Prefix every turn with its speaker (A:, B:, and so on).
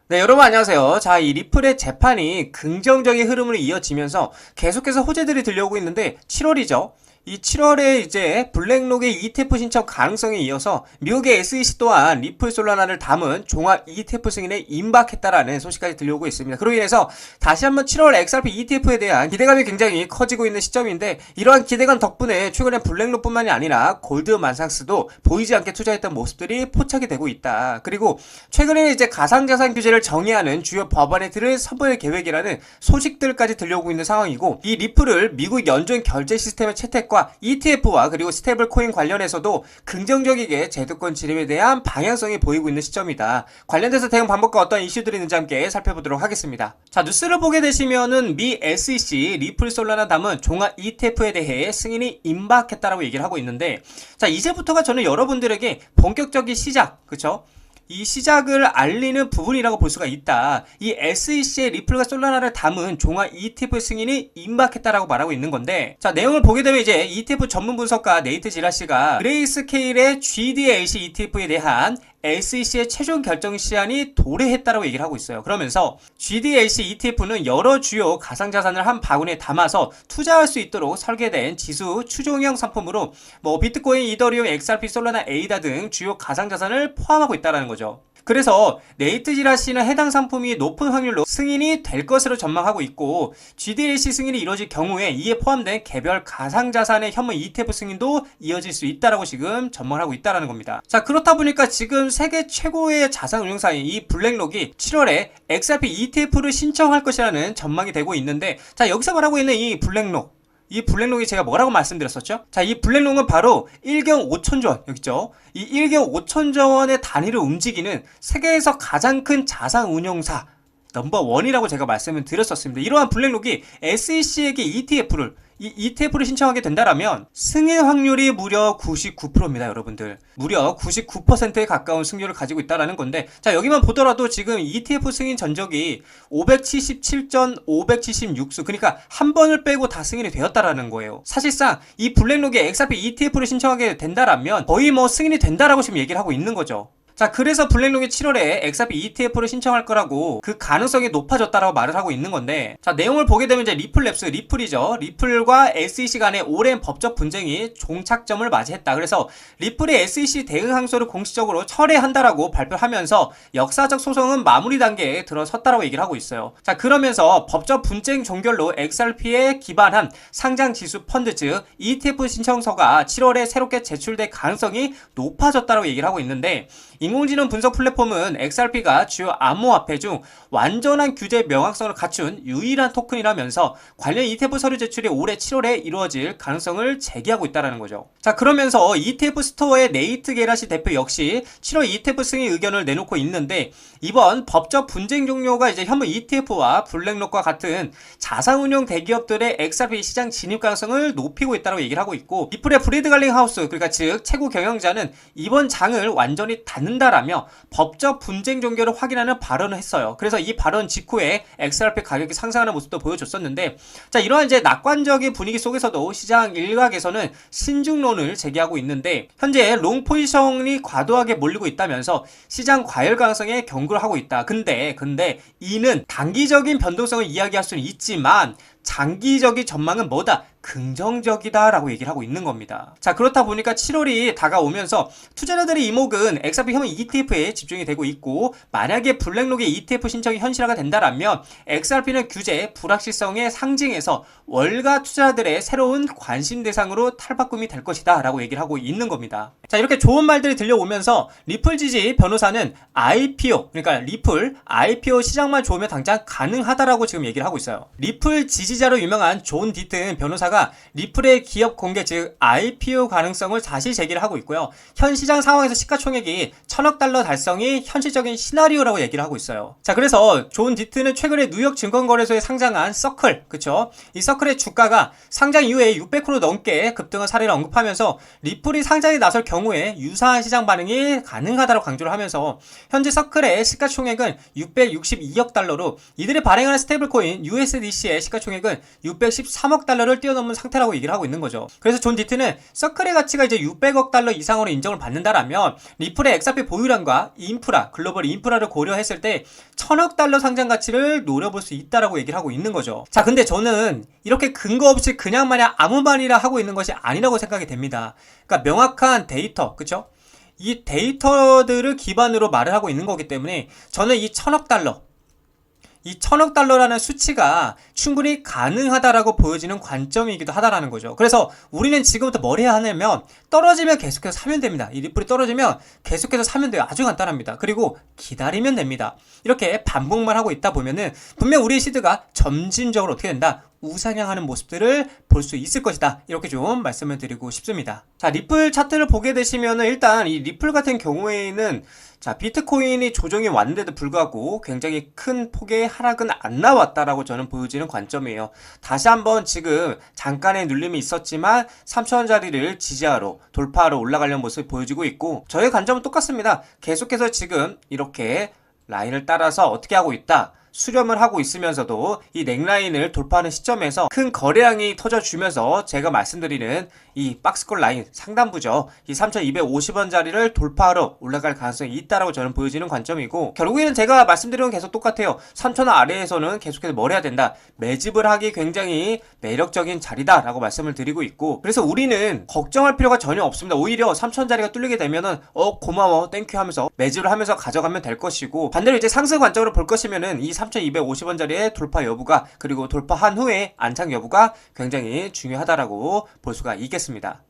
A: 네, 여러분 안녕하세요. 자, 이 리플의 재판이 긍정적인 흐름으로 이어지면서 계속해서 호재들이 들려오고 있는데 7월이죠. 이 7월에 이제 블랙록의 ETF 신청 가능성에 이어서 미국의 SEC 또한 리플 솔라나를 담은 종합 ETF 승인에 임박했다라는 소식까지 들려오고 있습니다. 그로 인해서 다시 한번 7월 XRP ETF에 대한 기대감이 굉장히 커지고 있는 시점인데, 이러한 기대감 덕분에 최근에 블랙록뿐만이 아니라 골드만삭스도 보이지 않게 투자했던 모습들이 포착이 되고 있다. 그리고 최근에 이제 가상자산 규제를 정의하는 주요 법안들을 선보일 계획이라는 소식들까지 들려오고 있는 상황이고, 이 리플을 미국 연준 결제 시스템의 채택과 ETF와 그리고 스테이블 코인 관련해서도 긍정적이게 제도권 진입에 대한 방향성이 보이고 있는 시점이다. 관련돼서 대응 방법과 어떤 이슈들이 있는지 함께 살펴보도록 하겠습니다. 자, 뉴스를 보게 되시면은 미 SEC 리플 솔라나 담은 종합 ETF에 대해 승인이 임박했다라고 얘기를 하고 있는데, 자, 이제부터가 저는 여러분들에게 본격적인 시작, 그쵸? 이 시작을 알리는 부분이라고 볼 수가 있다. 이 SEC의 리플과 솔라나를 담은 종합 ETF 승인이 임박했다라고 말하고 있는 건데, 자, 내용을 보게 되면 이제 ETF 전문 분석가 네이트 지라시가 그레이스케일의 GDLC ETF에 대한 SEC의 최종 결정 시한이 도래했다라고 얘기를 하고 있어요. 그러면서 GDLC ETF는 여러 주요 가상자산을 한 바구니에 담아서 투자할 수 있도록 설계된 지수 추종형 상품으로 비트코인, 이더리움, XRP, 솔라나, 에이다 등 주요 가상자산을 포함하고 있다는 거죠. 그래서 네이트 지라시는 해당 상품이 높은 확률로 승인이 될 것으로 전망하고 있고, GDLC 승인이 이루어질 경우에 이에 포함된 개별 가상자산의 현물 ETF 승인도 이어질 수 있다라고 지금 전망하고 있다는 겁니다. 자, 그렇다 보니까 지금 세계 최고의 자산운용사인 이 블랙록이 7월에 XRP ETF를 신청할 것이라는 전망이 되고 있는데, 자, 여기서 말하고 있는 이 블랙록이 제가 뭐라고 말씀드렸었죠? 자, 이 블랙록은 바로 1경 5천조 원, 여기 있죠? 이 1경 5천조 원의 단위를 움직이는 세계에서 가장 큰 자산운용사 넘버원이라고 제가 말씀을 드렸었습니다. 이러한 블랙록이 SEC에게 ETF를 신청하게 된다라면 승인 확률이 무려 99%입니다, 여러분들. 무려 99%에 가까운 승률을 가지고 있다라는 건데, 자, 여기만 보더라도 지금 ETF 승인 전적이 577전 576수, 그러니까 한 번을 빼고 다 승인이 되었다라는 거예요. 사실상 이 블랙록이 XRP ETF를 신청하게 된다라면 거의 승인이 된다라고 지금 얘기를 하고 있는 거죠. 자, 그래서 블랙록이 7월에 XRP ETF를 신청할 거라고 그 가능성이 높아졌다라고 말을 하고 있는 건데, 자, 내용을 보게 되면 이제 리플과 SEC 간의 오랜 법적 분쟁이 종착점을 맞이했다. 그래서 리플이 SEC 대응 항소를 공식적으로 철회한다라고 발표하면서 역사적 소송은 마무리 단계에 들어섰다라고 얘기를 하고 있어요. 자, 그러면서 법적 분쟁 종결로 XRP에 기반한 상장 지수 펀드, 즉 ETF 신청서가 7월에 새롭게 제출될 가능성이 높아졌다라고 얘기를 하고 있는데, 인공지능 분석 플랫폼은 XRP가 주요 암호화폐 중 완전한 규제 명확성을 갖춘 유일한 토큰이라면서 관련 ETF 서류 제출이 올해 7월에 이루어질 가능성을 제기하고 있다는 거죠. 자, 그러면서 ETF 스토어의 네이트 게라시 대표 역시 7월 ETF 승인 의견을 내놓고 있는데, 이번 법적 분쟁 종료가 이제 현물 ETF와 블랙록과 같은 자산운용 대기업들의 XRP 시장 진입 가능성을 높이고 있다고 얘기를 하고 있고, 리플의 브래드 갈링 하우스, 그러니까 즉 최고 경영자는 이번 장을 완전히 닫는다라며 법적 분쟁 종결을 확인하는 발언을 했어요. 그래서 이 발언 직후에 XRP 가격이 상승하는 모습도 보여줬었는데, 자, 이러한 이제 낙관적인 분위기 속에서도 시장 일각에서는 신중론을 제기하고 있는데, 현재 롱 포지션이 과도하게 몰리고 있다면서 시장 과열 가능성에 경고를 하고 있다. 근데 이는 단기적인 변동성을 이야기할 수는 있지만 장기적인 전망은 뭐다? 긍정적이다라고 얘기를 하고 있는 겁니다. 자, 그렇다 보니까 7월이 다가오면서 투자자들의 이목은 XRP 현물 ETF에 집중이 되고 있고, 만약에 블랙록의 ETF 신청이 현실화가 된다라면 XRP는 규제 불확실성의 상징에서 월가 투자자들의 새로운 관심 대상으로 탈바꿈이 될 것이다 라고 얘기를 하고 있는 겁니다. 자, 이렇게 좋은 말들이 들려오면서 리플 지지 변호사는 그러니까 리플 IPO 시장만 좋으면 당장 가능하다라고 지금 얘기를 하고 있어요. 리플 지지자로 유명한 존 디튼 변호사가 리플의 기업 공개, 즉 IPO 가능성을 다시 제기를 하고 있고요. 현 시장 상황에서 시가총액이 1000억 달러 달성이 현실적인 시나리오라고 얘기를 하고 있어요. 자, 그래서 존 디튼은 최근에 뉴욕 증권거래소에 상장한 서클, 그쵸? 이 서클의 주가가 상장 이후에 600% 넘게 급등한 사례를 언급하면서 리플이 상장에 나설 경우에 유사한 시장 반응이 가능하다고 강조를 하면서, 현재 서클의 시가총액은 662억 달러로 이들이 발행하는 스테이블코인 USDC의 시가총액은 아직은 613억 달러를 뛰어넘은 상태라고 얘기를 하고 있는 거죠. 그래서 존 디트는 서클의 가치가 이제 600억 달러 이상으로 인정을 받는다라면 리플의 XRP 보유량과 인프라, 글로벌 인프라를 고려했을 때 1000억 달러 상장 가치를 노려볼 수 있다라고 얘기를 하고 있는 거죠. 자, 근데 저는 이렇게 근거 없이 그냥 마냥 아무 말이나 하고 있는 것이 아니라고 생각이 됩니다. 그러니까 명확한 데이터, 그쵸? 이 데이터들을 기반으로 말을 하고 있는 거기 때문에 저는 이 1000억 달러, 이 1000억 달러라는 수치가 충분히 가능하다라고 보여지는 관점이기도 하다라는 거죠. 그래서 우리는 지금부터 뭘 해야 하냐면 떨어지면 계속해서 사면 됩니다. 이 리플이 떨어지면 계속해서 사면 돼요. 아주 간단합니다. 그리고 기다리면 됩니다. 이렇게 반복만 하고 있다 보면은 분명 우리의 시드가 점진적으로 어떻게 된다? 우상향하는 모습들을 볼 수 있을 것이다. 이렇게 좀 말씀을 드리고 싶습니다. 자, 리플 차트를 보게 되시면은 일단 이 리플 같은 경우에는 자, 비트코인이 조정이 왔는데도 불구하고 굉장히 큰 폭의 하락은 안 나왔다라고 저는 보여지는 관점이에요. 다시 한번 지금 잠깐의 눌림이 있었지만 3,000원짜리를 지지하러 돌파하러 올라가려는 모습이 보여지고 있고 저의 관점은 똑같습니다. 계속해서 지금 이렇게 라인을 따라서 어떻게 하고 있다. 수렴을 하고 있으면서도 이 넥라인을 돌파하는 시점에서 큰 거래량이 터져주면서 제가 말씀드리는 이 박스권 라인 상단부죠. 이 3,250원짜리를 돌파하러 올라갈 가능성이 있다라고 저는 보여지는 관점이고 결국에는 제가 말씀드리는 건 계속 똑같아요. 3,000원 아래에서는 계속해서 뭘 해야 된다. 매집을 하기 굉장히 매력적인 자리다라고 말씀을 드리고 있고 그래서 우리는 걱정할 필요가 전혀 없습니다. 오히려 3,000원짜리가 뚫리게 되면은 고마워 땡큐 하면서 매집을 하면서 가져가면 될 것이고 반대로 이제 상승 관점으로 볼 것이면은 이 3,250원짜리의 돌파 여부가 그리고 돌파한 후에 안착 여부가 굉장히 중요하다라고 볼 수가 있겠습니다.